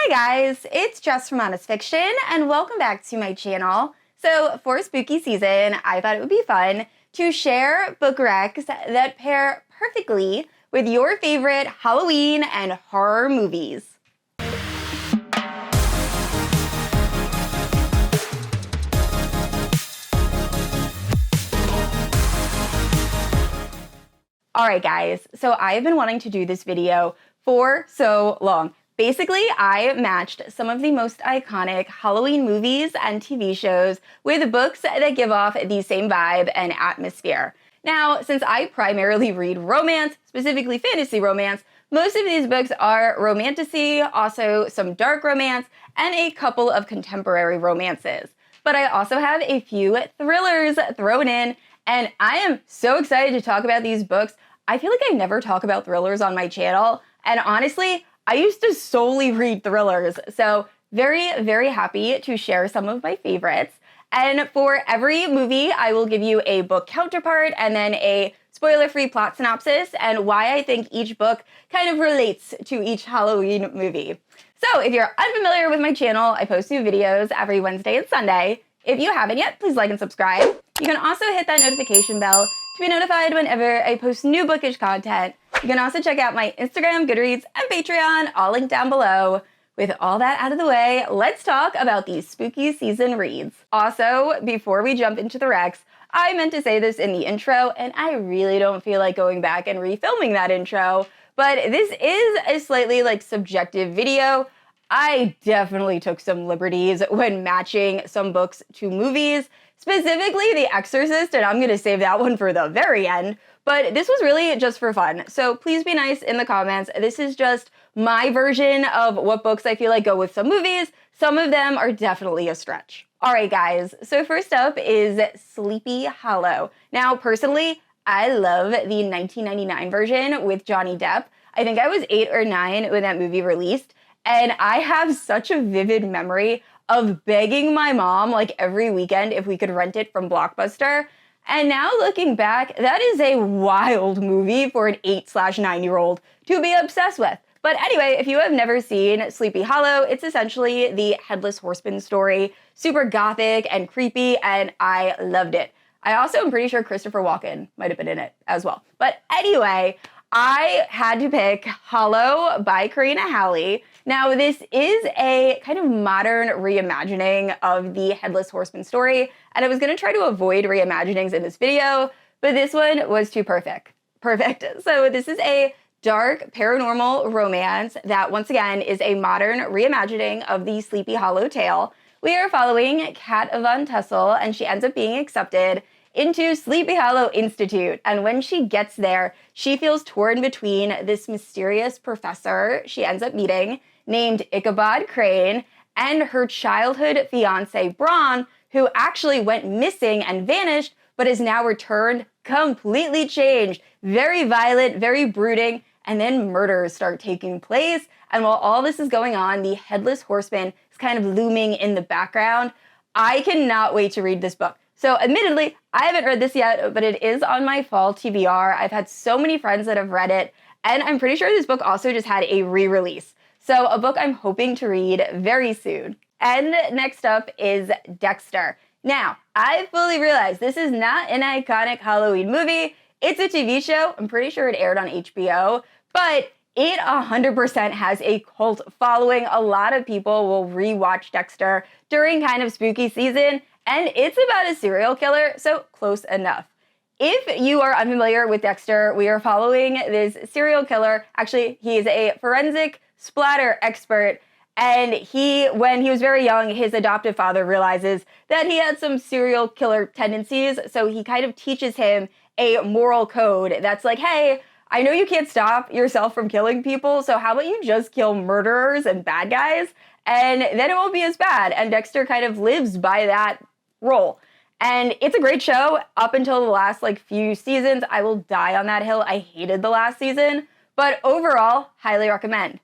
Hi guys, it's Jess from Honest Fiction, and welcome back to my channel. So for spooky season, I thought it would be fun to share book recs that pair perfectly with your favorite Halloween and horror movies. Alright guys, so I've been wanting to do this video for so long. Basically, I matched some of the most iconic Halloween movies and TV shows with books that give off the same vibe and atmosphere. Now, since I primarily read romance, specifically fantasy romance, most of these books are romantasy, also some dark romance, and a couple of contemporary romances. But I also have a few thrillers thrown in, and I am so excited to talk about these books. I feel like I never talk about thrillers on my channel, and honestly, I used to solely read thrillers, so very, very happy to share some of my favorites. And for every movie, I will give you a book counterpart and then a spoiler-free plot synopsis and why I think each book kind of relates to each Halloween movie. So if you're unfamiliar with my channel, I post new videos every Wednesday and Sunday. If you haven't yet, please like and subscribe. You can also hit that notification bell to be notified whenever I post new bookish content. You can also check out my Instagram, Goodreads, and Patreon, all linked down below. With all that out of the way, let's talk about these spooky season reads. Also, before we jump into the recs, I meant to say this in the intro, and I really don't feel like going back and refilming that intro, but this is a slightly subjective video. I definitely took some liberties when matching some books to movies, specifically The Exorcist, and I'm gonna save that one for the very end. But this was really just for fun, so please be nice in the comments. This is just my version of what books I feel like go with some movies. Some of them are definitely a stretch. All right, guys, so first up is Sleepy Hollow. Now, personally, I love the 1999 version with Johnny Depp. I think I was 8 or 9 when that movie released, and I have such a vivid memory of begging my mom every weekend if we could rent it from Blockbuster. And now looking back, that is a wild movie for an 8/9-year-old to be obsessed with. But anyway, if you have never seen Sleepy Hollow, it's essentially the Headless Horseman story, super gothic and creepy, and I loved it. I also am pretty sure Christopher Walken might have been in it as well. But anyway, I had to pick Hollow by Karina Halley. Now, this is a kind of modern reimagining of the Headless Horseman story, and I was going to try to avoid reimaginings in this video, but this one was too perfect. So this is a dark paranormal romance that, once again, is a modern reimagining of the Sleepy Hollow tale. We are following Kat Von Tussle, and she ends up being accepted into Sleepy Hollow Institute, and when she gets there, she feels torn between this mysterious professor she ends up meeting named Ichabod Crane and her childhood fiance Bram, who actually went missing and vanished, but is now returned completely changed, very violent, very brooding, and then murders start taking place. And while all this is going on, the Headless Horseman is kind of looming in the background. I cannot wait to read this book. So admittedly, I haven't read this yet, but it is on my fall TBR. I've had so many friends that have read it, and I'm pretty sure this book also just had a re-release. So a book I'm hoping to read very soon. And next up is Dexter. Now, I fully realize this is not an iconic Halloween movie. It's a TV show. I'm pretty sure it aired on HBO, but it 100% has a cult following. A lot of people will rewatch Dexter during kind of spooky season, and it's about a serial killer, so close enough. If you are unfamiliar with Dexter, we are following this serial killer. Actually, he's a forensic splatter expert, and when he was very young, his adoptive father realizes that he had some serial killer tendencies, so he kind of teaches him a moral code that's like, hey, I know you can't stop yourself from killing people, so how about you just kill murderers and bad guys, and then it won't be as bad. And Dexter kind of lives by that role. And it's a great show up until the last few seasons. I will die on that hill. I hated the last season, but overall, highly recommend.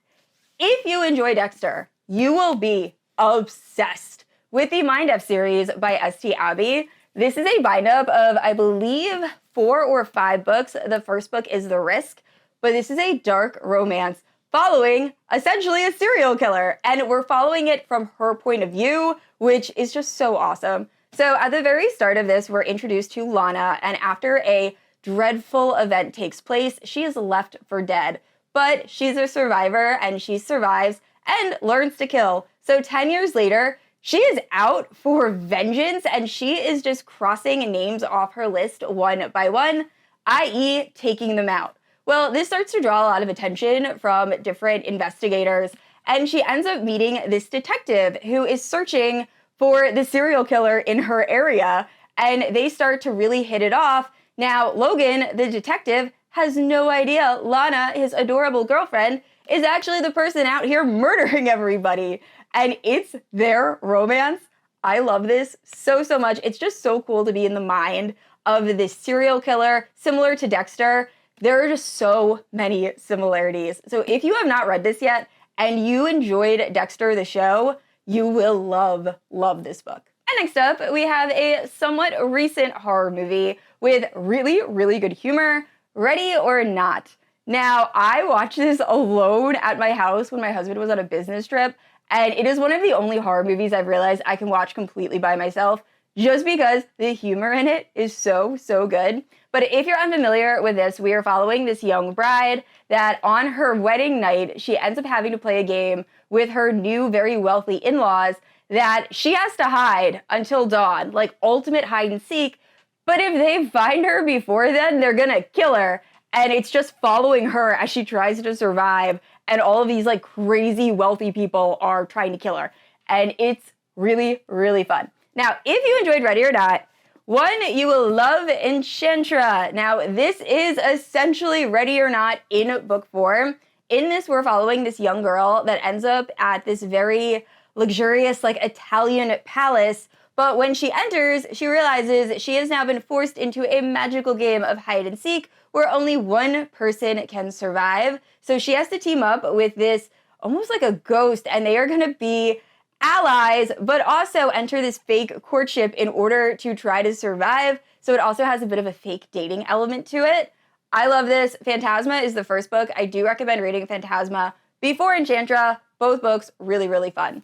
If you enjoy Dexter, you will be obsessed with the Mind F series by S.T. Abbey. This is a bind-up of, I believe, 4 or 5 books. The first book is The Risk, but this is a dark romance following essentially a serial killer. And we're following it from her point of view, which is just so awesome. So at the very start of this, we're introduced to Lana, and after a dreadful event takes place, she is left for dead. But she's a survivor, and she survives and learns to kill. So 10 years later, she is out for vengeance, and she is just crossing names off her list one by one, i.e. taking them out. Well, this starts to draw a lot of attention from different investigators, and she ends up meeting this detective who is searching for the serial killer in her area, and they start to really hit it off. Now, Logan, the detective, has no idea Lana, his adorable girlfriend, is actually the person out here murdering everybody. And it's their romance. I love this so, so much. It's just so cool to be in the mind of this serial killer, similar to Dexter. There are just so many similarities. So if you have not read this yet and you enjoyed Dexter the show, you will love this book. And next up, we have a somewhat recent horror movie with really, really good humor, Ready or Not. Now, I watched this alone at my house when my husband was on a business trip, and it is one of the only horror movies I've realized I can watch completely by myself, just because the humor in it is so, so good. But if you're unfamiliar with this, we are following this young bride that on her wedding night, she ends up having to play a game with her new, very wealthy in-laws that she has to hide until dawn, like ultimate hide and seek. But if they find her before then, they're gonna kill her. And it's just following her as she tries to survive. And all of these like crazy wealthy people are trying to kill her. And it's really, really fun. Now, if you enjoyed Ready or Not, one, you will love Enchantra. Now, this is essentially Ready or Not in book form. In this, we're following this young girl that ends up at this very luxurious, like Italian palace. But when she enters, she realizes she has now been forced into a magical game of hide and seek where only one person can survive. So she has to team up with this almost like a ghost, and they are going to be allies, but also enter this fake courtship in order to try to survive. So it also has a bit of a fake dating element to it. I love this. Phantasma is the first book. I do recommend reading Phantasma before Enchantra. Both books, really, really fun.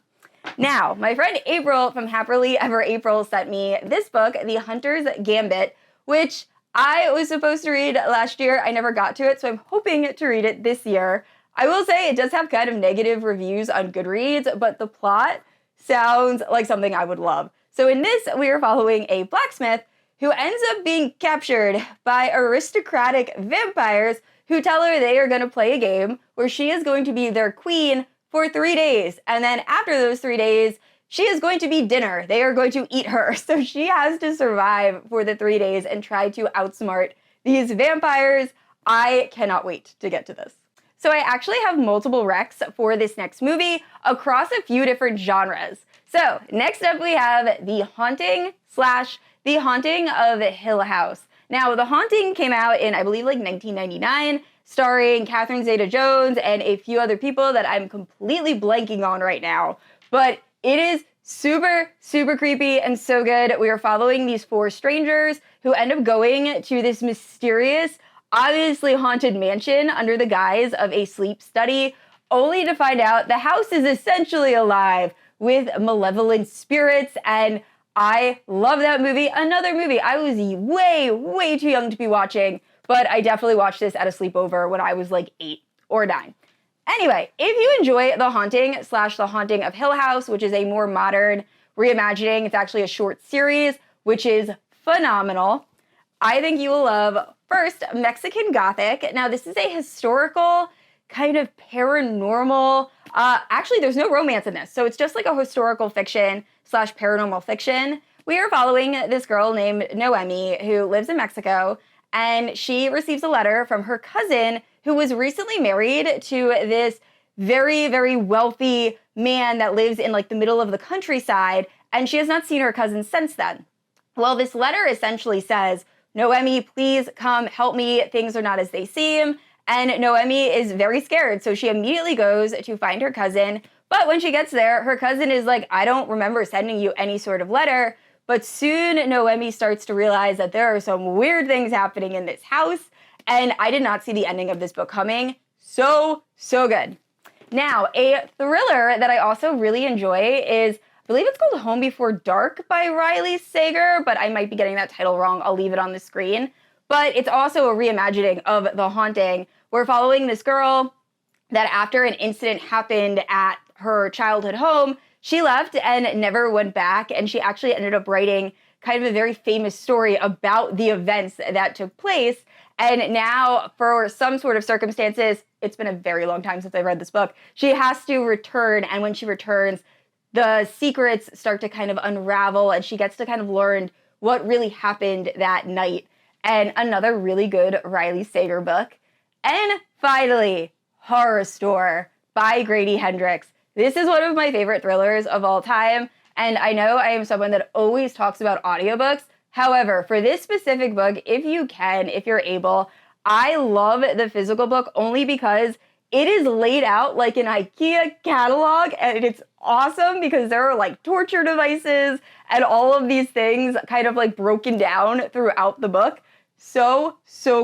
Now, my friend April from Happily Ever April sent me this book, The Hunter's Gambit, which I was supposed to read last year. I never got to it, so I'm hoping to read it this year. I will say it does have kind of negative reviews on Goodreads, but the plot sounds like something I would love. So in this, we are following a blacksmith who ends up being captured by aristocratic vampires who tell her they are going to play a game where she is going to be their queen for 3 days. And then after those 3 days, she is going to be dinner. They are going to eat her. So she has to survive for the 3 days and try to outsmart these vampires. I cannot wait to get to this. So I actually have multiple recs for this next movie across a few different genres. So next up we have The Haunting / The Haunting of Hill House. Now, The Haunting came out in, I believe, like 1999, starring Catherine Zeta-Jones and a few other people that I'm completely blanking on right now. But it is super, super creepy and so good. We are following these 4 strangers who end up going to this mysterious, obviously haunted mansion under the guise of a sleep study, only to find out the house is essentially alive with malevolent spirits. And I love that movie. Another movie I was way, way too young to be watching, but I definitely watched this at a sleepover when I was like 8 or 9. Anyway, if you enjoy The Haunting / The Haunting of Hill House, which is a more modern reimagining, it's actually a short series, which is phenomenal, I think you will love, first, Mexican Gothic. Now, this is a historical, kind of paranormal, actually, there's no romance in this, so it's just like a historical fiction / paranormal fiction. We are following this girl named Noemi who lives in Mexico, and she receives a letter from her cousin who was recently married to this very, very wealthy man that lives in like the middle of the countryside, and she has not seen her cousin since then. Well, this letter essentially says, Noemi, please come help me. Things are not as they seem. And Noemi is very scared, so she immediately goes to find her cousin. But when she gets there, her cousin is like, I don't remember sending you any sort of letter. But soon Noemi starts to realize that there are some weird things happening in this house. And I did not see the ending of this book coming. so good. Now, a thriller that I also really enjoy is, I believe it's called Home Before Dark by Riley Sager, but I might be getting that title wrong. I'll leave it on the screen. But it's also a reimagining of The Haunting. We're following this girl that after an incident happened at her childhood home, she left and never went back, and she actually ended up writing kind of a very famous story about the events that took place. And now, for some sort of circumstances, it's been a very long time since I read this book, she has to return, and when she returns, the secrets start to kind of unravel, and she gets to kind of learn what really happened that night. And another really good Riley Sager book. And finally, Horror Store by Grady Hendrix. This is one of my favorite thrillers of all time, and I know I am someone that always talks about audiobooks. However, for this specific book, if you can, if you're able, I love the physical book only because it is laid out like an IKEA catalog, and it's awesome because there are like torture devices and all of these things kind of like broken down throughout the book. So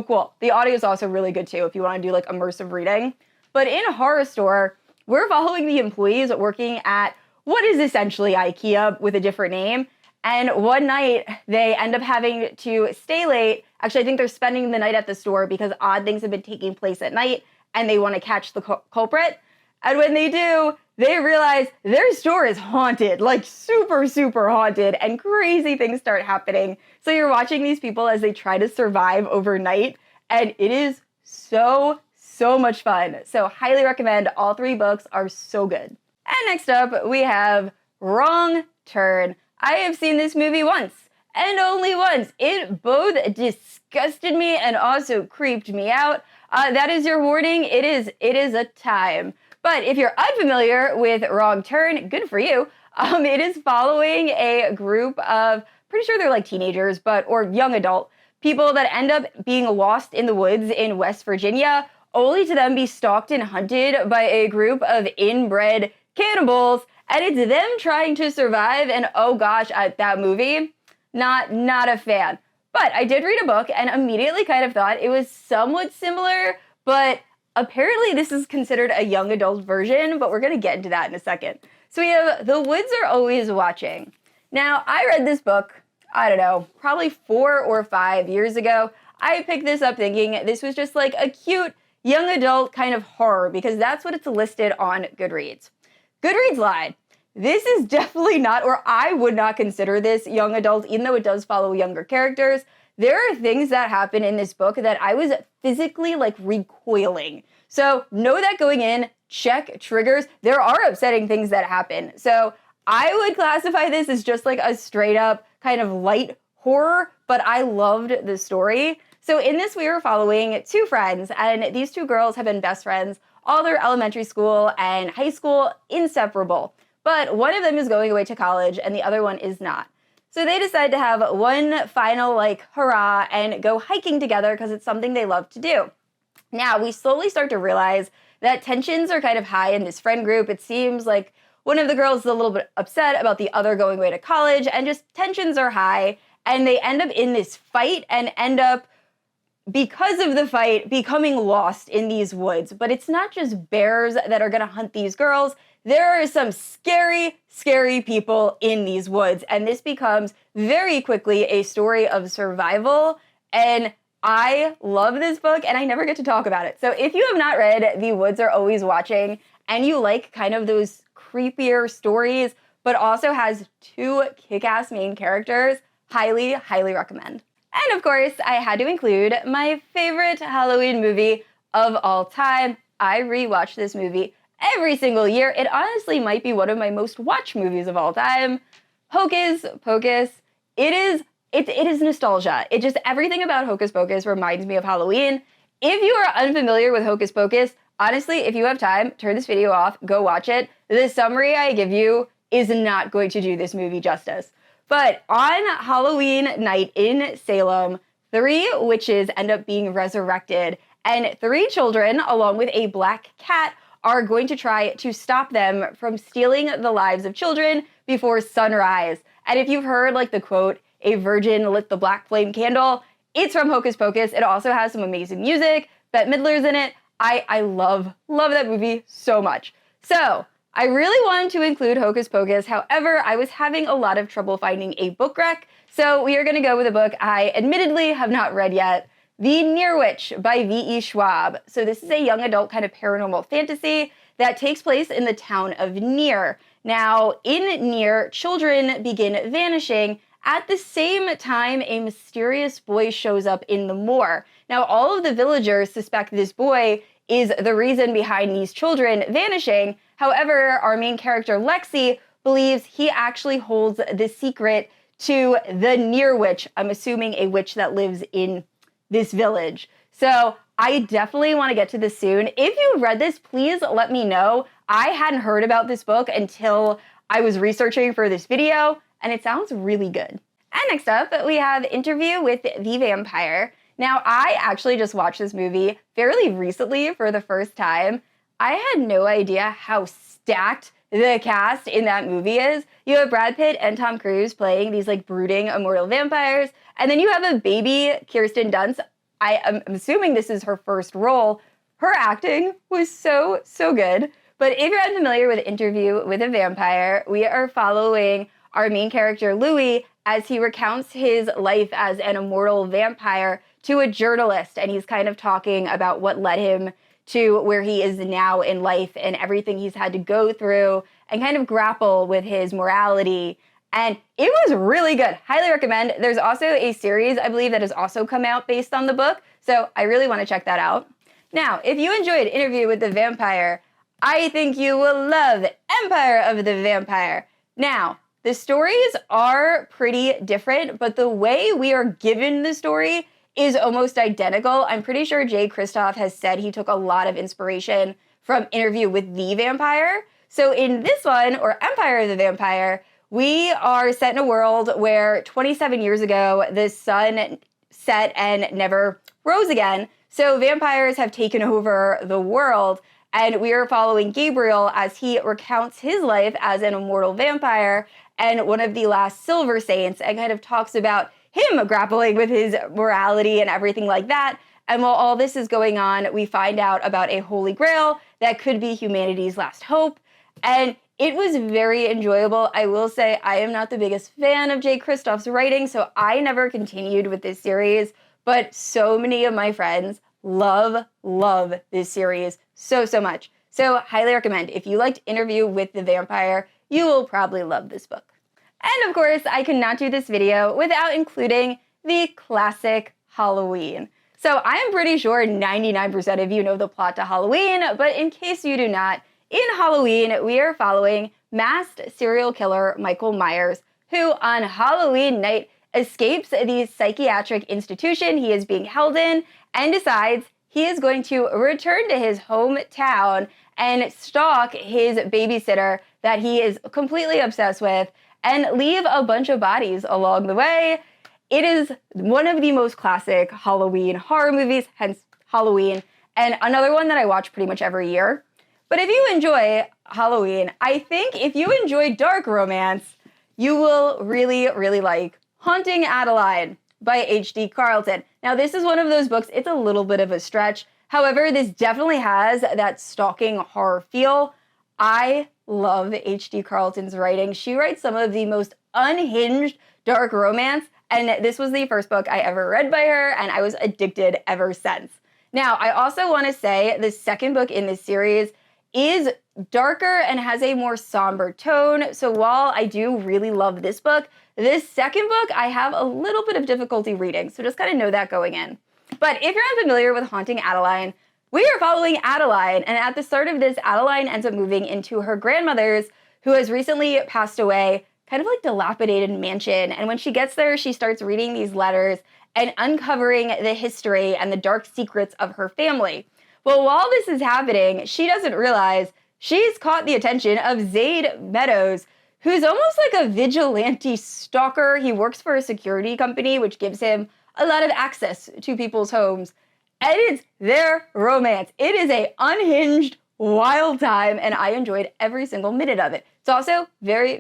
cool. The audio is also really good too if you want to do like immersive reading. But in Horror Store, we're following the employees working at what is essentially IKEA with a different name. And one night they end up having to stay late. Actually, I think they're spending the night at the store because odd things have been taking place at night and they want to catch the culprit. And when they do, they realize their store is haunted, like super haunted, and crazy things start happening. So you're watching these people as they try to survive overnight, and it is so much fun. So highly recommend. All three books are so good. And next up, we have Wrong Turn. I have seen this movie once, and only once. It both disgusted me and also creeped me out. That is your warning. It is a time. But if you're unfamiliar with Wrong Turn, good for you. It is following a group of, pretty sure they're like teenagers, or young adult people that end up being lost in the woods in West Virginia, only to then be stalked and hunted by a group of inbred cannibals. And it's them trying to survive. And oh gosh, that movie, not a fan. But I did read a book and immediately kind of thought it was somewhat similar, but apparently this is considered a young adult version, but we're going to get into that in a second. So we have The Woods Are Always Watching. Now, I read this book, I don't know, probably 4 or 5 years ago. I picked this up thinking this was just like a cute young adult kind of horror because that's what it's listed on Goodreads. Goodreads lied. This is definitely not, or I would not consider this young adult, even though it does follow younger characters. There are things that happen in this book that I was physically like recoiling. So know that going in, check triggers. There are upsetting things that happen. So I would classify this as just like a straight up kind of light horror, but I loved the story. So in this, we were following 2 friends, and these 2 girls have been best friends all their elementary school and high school, inseparable. But one of them is going away to college and the other one is not. So they decide to have one final like hurrah and go hiking together because it's something they love to do. Now we slowly start to realize that tensions are kind of high in this friend group. It seems like one of the girls is a little bit upset about the other going away to college, and just tensions are high, and they end up in this fight and end up, because of the fight, becoming lost in these woods. But it's not just bears that are going to hunt these girls. There are some scary people in these woods, and this becomes very quickly a story of survival, and I love this book, and I never get to talk about it. So if you have not read The Woods Are Always Watching, and you like kind of those creepier stories, but also has 2 kick-ass main characters, highly recommend. And of course, I had to include my favorite Halloween movie of all time. I rewatch this movie every single year. It honestly might be one of my most watched movies of all time. Hocus Pocus. It is nostalgia. It just, everything about Hocus Pocus reminds me of Halloween. If you are unfamiliar with Hocus Pocus, honestly, if you have time, turn this video off, go watch it. The summary I give you is not going to do this movie justice. But on Halloween night in Salem, 3 witches end up being resurrected, and 3 children, along with a black cat, are going to try to stop them from stealing the lives of children before sunrise. And if you've heard like the quote, "A virgin lit the black flame candle," it's from Hocus Pocus. It also has some amazing music. Bette Midler's in it. I love that movie so much. So I really wanted to include Hocus Pocus. However, I was having a lot of trouble finding a book rec. So we are going to go with a book I admittedly have not read yet, The Near Witch by V.E. Schwab. So this is a young adult kind of paranormal fantasy that takes place in the town of Near. Now, in Near, children begin vanishing. At the same time, a mysterious boy shows up in the moor. Now, all of the villagers suspect this boy is the reason behind these children vanishing. However, our main character, Lexi, believes he actually holds the secret to the Near Witch. I'm assuming a witch that lives in this village. So I definitely want to get to this soon. If you read this, please let me know. I hadn't heard about this book until I was researching for this video, and it sounds really good. And next up, we have Interview with the Vampire. Now, I actually just watched this movie fairly recently for the first time. I had no idea how stacked the cast in that movie is. You have Brad Pitt and Tom Cruise playing these like brooding immortal vampires, and then you have a baby Kirsten Dunst. I am assuming this is her first role. Her acting was so good. But if you're unfamiliar with Interview with a Vampire, we are following our main character Louis as he recounts his life as an immortal vampire to a journalist, and he's kind of talking about what led him to where he is now in life and everything he's had to go through and kind of grapple with his morality. And it was really good. Highly recommend. There's also a series, I believe, that has also come out based on the book, so I really want to check that out. Now, if you enjoyed Interview with the Vampire, I think you will love Empire of the Vampire. Now, the stories are pretty different, but the way we are given the story is almost identical. I'm pretty sure Jay Kristoff has said he took a lot of inspiration from Interview with the Vampire. So in this one, or Empire of the Vampire, we are set in a world where 27 years ago, the sun set and never rose again. So vampires have taken over the world, and we are following Gabriel as he recounts his life as an immortal vampire and one of the last Silver Saints, and kind of talks about him grappling with his morality and everything like that. And while all this is going on, we find out about a holy grail that could be humanity's last hope. And it was very enjoyable. I will say I am not the biggest fan of Jay Kristoff's writing, so I never continued with this series, but so many of my friends love this series so much. So highly recommend. If you liked Interview with the Vampire, you will probably love this book. And of course, I could not do this video without including the classic Halloween. So I am pretty sure 99% of you know the plot to Halloween, but in case you do not, in Halloween, we are following masked serial killer Michael Myers, who on Halloween night escapes the psychiatric institution he is being held in and decides he is going to return to his hometown and stalk his babysitter that he is completely obsessed with and leave a bunch of bodies along the way. It is one of the most classic Halloween horror movies, hence Halloween, and another one that I watch pretty much every year. But if you enjoy Halloween, I think if you enjoy dark romance, you will really like Haunting Adeline by H.D. Carlton. Now, this is one of those books, it's a little bit of a stretch. However, this definitely has that stalking horror feel. I love H.D. Carlton's writing. She writes some of the most unhinged dark romance, and this was the first book I ever read by her, and I was addicted ever since. Now, I also want to say the second book in this series is darker and has a more somber tone. So while I do really love this book, this second book I have a little bit of difficulty reading. So just kind of know that going in. But if you're unfamiliar with Haunting Adeline, we are following Adeline. And at the start of this, Adeline ends up moving into her grandmother's, who has recently passed away, kind of like dilapidated mansion. And when she gets there, she starts reading these letters and uncovering the history and the dark secrets of her family. Well, while this is happening, she doesn't realize she's caught the attention of Zaid Meadows, who's almost like a vigilante stalker. He works for a security company, which gives him a lot of access to people's homes. And it's their romance. It is a unhinged, wild time, and I enjoyed every single minute of it. It's also very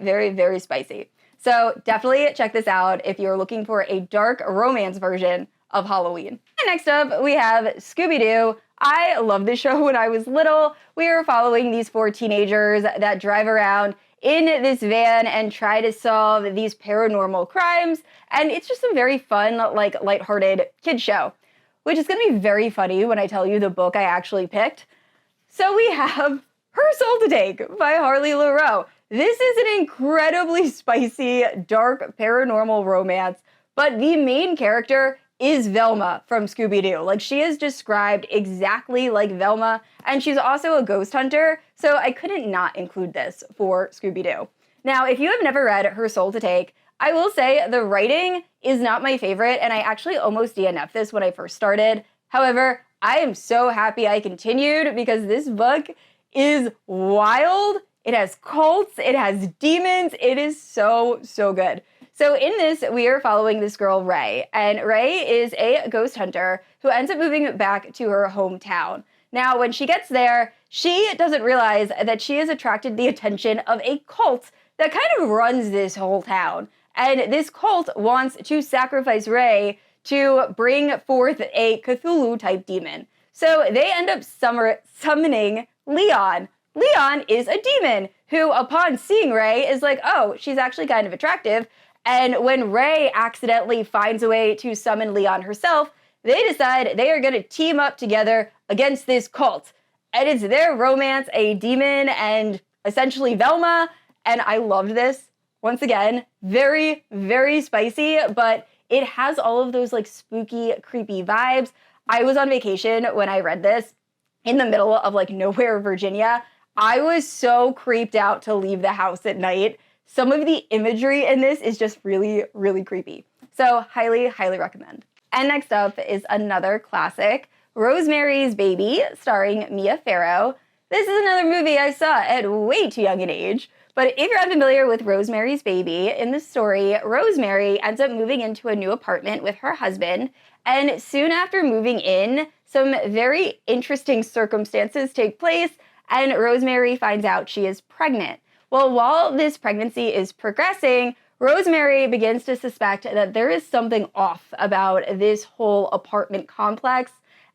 spicy. So definitely check this out if you're looking for a dark romance version of Halloween. And next up, we have Scooby-Doo. I loved this show when I was little. We were following these 4 teenagers that drive around in this van and try to solve these paranormal crimes. And it's just a very fun, like, lighthearted kid show, which is going to be very funny when I tell you the book I actually picked. So we have Her Soul to Take by Harley LaRoe. This is an incredibly spicy, dark paranormal romance, but the main character is Velma from Scooby-Doo. Like, she is described exactly like Velma, and she's also a ghost hunter, so I couldn't not include this for Scooby-Doo. Now, if you have never read Her Soul to Take, I will say the writing is not my favorite, and I actually almost DNF'd this when I first started. However, I am so happy I continued because this book is wild. It has cults, it has demons, it is so, so good. So in this, we are following this girl, Ray, and Ray is a ghost hunter who ends up moving back to her hometown. Now, when she gets there, she doesn't realize that she has attracted the attention of a cult that kind of runs this whole town. And this cult wants to sacrifice Ray to bring forth a Cthulhu-type demon. So they end up summoning Leon. Leon is a demon who, upon seeing Ray, is like, oh, she's actually kind of attractive. And when Ray accidentally finds a way to summon Leon herself, they decide they are going to team up together against this cult. And it's their romance, a demon and essentially Velma. And I loved this. Once again, very, very spicy, but it has all of those like spooky, creepy vibes. I was on vacation when I read this in the middle of like nowhere, Virginia. I was so creeped out to leave the house at night. Some of the imagery in this is just really, really creepy. So highly, highly recommend. And next up is another classic, Rosemary's Baby, starring Mia Farrow. This is another movie I saw at way too young an age. But if you're unfamiliar with Rosemary's Baby, in the story, Rosemary ends up moving into a new apartment with her husband. And soon after moving in, some very interesting circumstances take place, and Rosemary finds out she is pregnant. Well, while this pregnancy is progressing, Rosemary begins to suspect that there is something off about this whole apartment complex,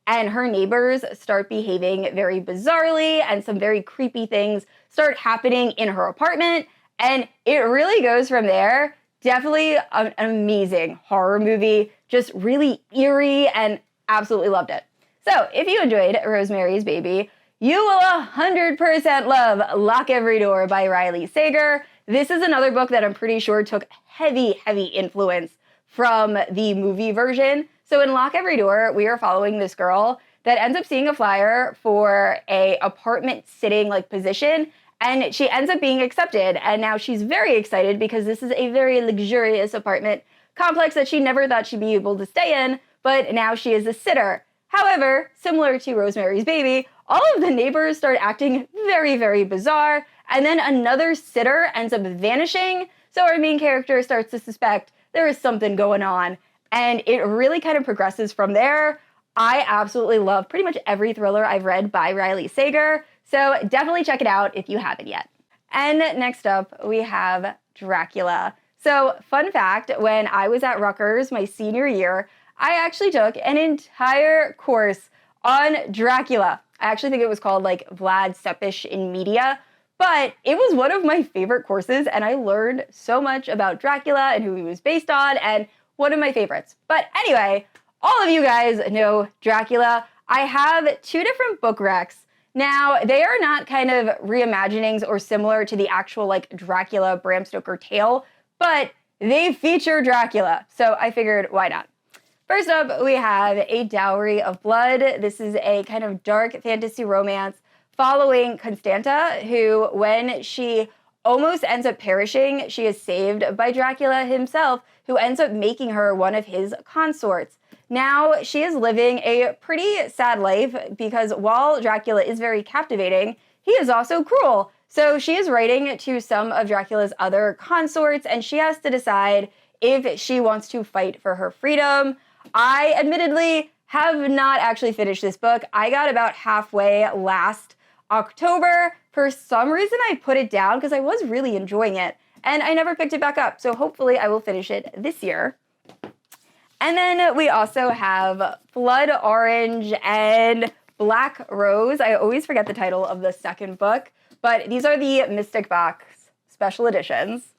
and her neighbors start behaving very bizarrely, and some very creepy things start happening in her apartment, and it really goes from there. Definitely an amazing horror movie, just really eerie, and absolutely loved it. So if you enjoyed Rosemary's Baby, you will 100% love Lock Every Door by Riley Sager. This is another book that I'm pretty sure took heavy, heavy influence from the movie version. So in Lock Every Door, we are following this girl that ends up seeing a flyer for a apartment sitting like position, and she ends up being accepted. And now she's very excited because this is a very luxurious apartment complex that she never thought she'd be able to stay in, but now she is a sitter. However, similar to Rosemary's Baby, all of the neighbors start acting very, very bizarre, and then another sitter ends up vanishing, so our main character starts to suspect there is something going on, and it really kind of progresses from there. I absolutely love pretty much every thriller I've read by Riley Sager, so definitely check it out if you haven't yet. And next up, we have Dracula. So, fun fact, when I was at Rutgers my senior year, I actually took an entire course on Dracula. I actually think it was called like Vlad Tepes in Media, but it was one of my favorite courses, and I learned so much about Dracula and who he was based on, and one of my favorites. But anyway, all of you guys know Dracula. I have 2 different book recs. Now, they are not kind of reimaginings or similar to the actual like Dracula Bram Stoker tale, but they feature Dracula, so I figured why not. First up, we have A Dowry of Blood. This is a kind of dark fantasy romance following Constanta, who, when she almost ends up perishing, she is saved by Dracula himself, who ends up making her one of his consorts. Now, she is living a pretty sad life because while Dracula is very captivating, he is also cruel. So she is writing to some of Dracula's other consorts, and she has to decide if she wants to fight for her freedom. I admittedly have not actually finished this book. I got about halfway last October. For some reason, I put it down because I was really enjoying it, and I never picked it back up. So hopefully I will finish it this year. And then we also have Blood Orange and Black Rose. I always forget the title of the second book, but these are the Mystic Box special editions.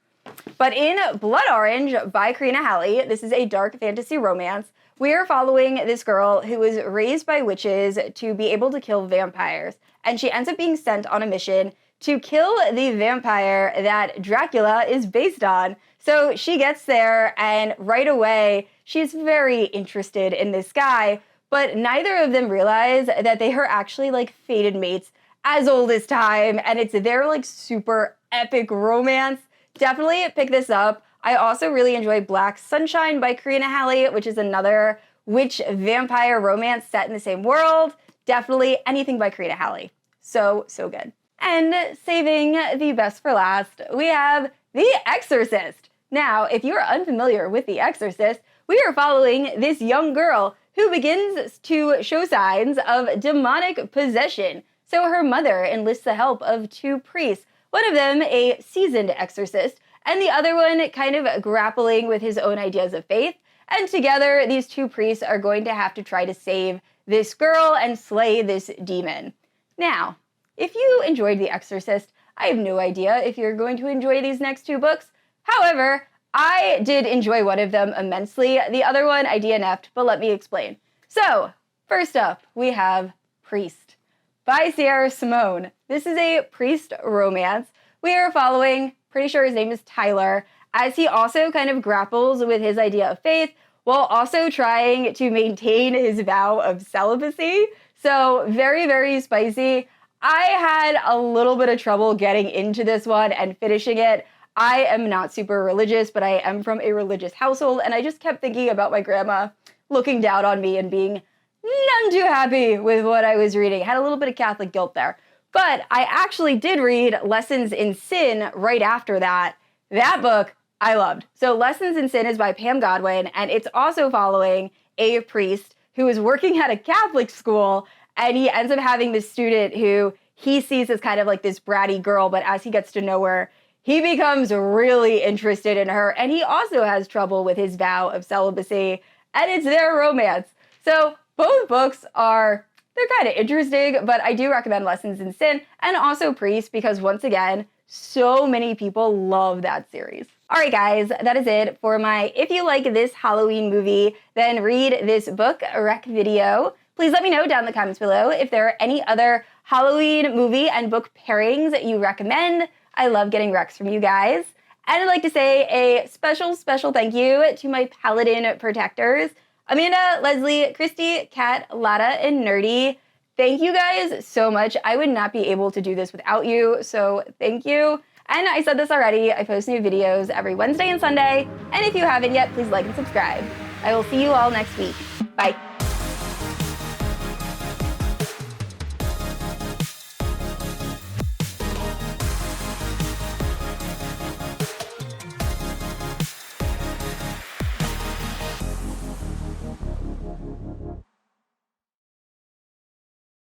But in Blood Orange by Karina Halley, this is a dark fantasy romance. We are following this girl who was raised by witches to be able to kill vampires, and she ends up being sent on a mission to kill the vampire that Dracula is based on. So she gets there, and right away, she's very interested in this guy, but neither of them realize that they are actually like fated mates as old as time, and it's their like super epic romance. Definitely pick this up. I also really enjoy Black Sunshine by Karina Halley, which is another witch vampire romance set in the same world. Definitely anything by Karina Halley. So good. And saving the best for last, we have The Exorcist. Now, if you are unfamiliar with The Exorcist, we are following this young girl who begins to show signs of demonic possession. So her mother enlists the help of two priests, one of them a seasoned exorcist, and the other one kind of grappling with his own ideas of faith. And together, these two priests are going to have to try to save this girl and slay this demon. Now, if you enjoyed The Exorcist, I have no idea if you're going to enjoy these next two books. However, I did enjoy one of them immensely. The other one I DNF'd, but let me explain. So, first up, we have Priest by Sierra Simone. This is a priest romance. We are following, pretty sure his name is Tyler, as he also kind of grapples with his idea of faith while also trying to maintain his vow of celibacy. So very, very spicy. I had a little bit of trouble getting into this one and finishing it. I am not super religious, but I am from a religious household, and I just kept thinking about my grandma looking down on me and being none too happy with what I was reading. Had a little bit of Catholic guilt there. But I actually did read Lessons in Sin right after that. That book I loved. So Lessons in Sin is by Pam Godwin, and it's also following a priest who is working at a Catholic school, and he ends up having this student who he sees as kind of like this bratty girl, but as he gets to know her, he becomes really interested in her, and he also has trouble with his vow of celibacy, and it's their romance. So both books they're kind of interesting, but I do recommend Lessons in Sin and also Priest because, once again, so many people love that series. All right, guys, that is it for my If You Like This Halloween Movie, Then Read This Book rec video. Please let me know down in the comments below if there are any other Halloween movie and book pairings that you recommend. I love getting recs from you guys. And I'd like to say a special thank you to my Paladin protectors, Amanda, Leslie, Christy, Kat, Lada, and Nerdy. Thank you guys so much. I would not be able to do this without you, so thank you. And I said this already, I post new videos every Wednesday and Sunday, and if you haven't yet, please like and subscribe. I will see you all next week. Bye.